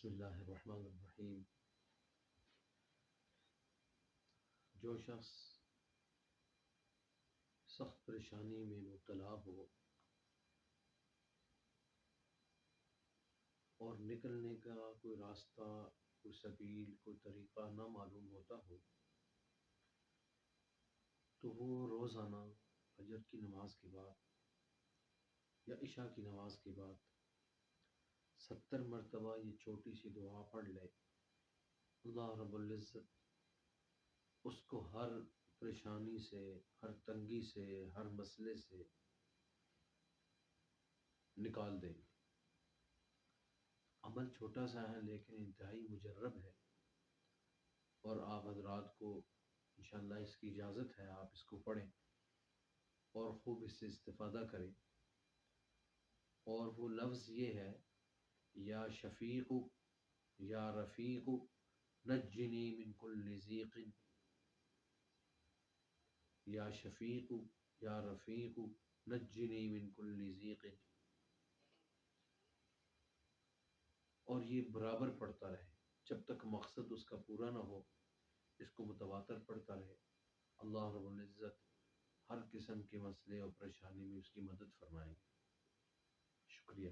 بسم اللہ الرحمن الرحیم۔ جو شخص سخت پریشانی میں مبتلا ہو اور نکلنے کا کوئی راستہ، کوئی سبیل، کوئی طریقہ نہ معلوم ہوتا ہو، تو وہ روزانہ فجر کی نماز کے بعد یا عشاء کی نماز کے بعد 70 مرتبہ یہ چھوٹی سی دعا پڑھ لے۔ اللہ رب العزت اس کو ہر پریشانی سے، ہر تنگی سے، ہر مسئلے سے نکال دیں گے۔ عمل چھوٹا سا ہے لیکن انتہائی مجرب ہے، اور آپ حضرات کو انشاءاللہ اس کی اجازت ہے، آپ اس کو پڑھیں اور خوب اس سے استفادہ کریں۔ اور وہ لفظ یہ ہے، یا شفیق یا رفیق نجنی من کل ضیق، یا شفیق یا رفیق نجنی من کل ضیق، اور یہ برابر پڑھتا رہے جب تک مقصد اس کا پورا نہ ہو، اس کو متواتر پڑھتا رہے۔ اللہ رب العزت ہر قسم کے مسئلے اور پریشانی میں اس کی مدد فرمائیں گے۔ شکریہ۔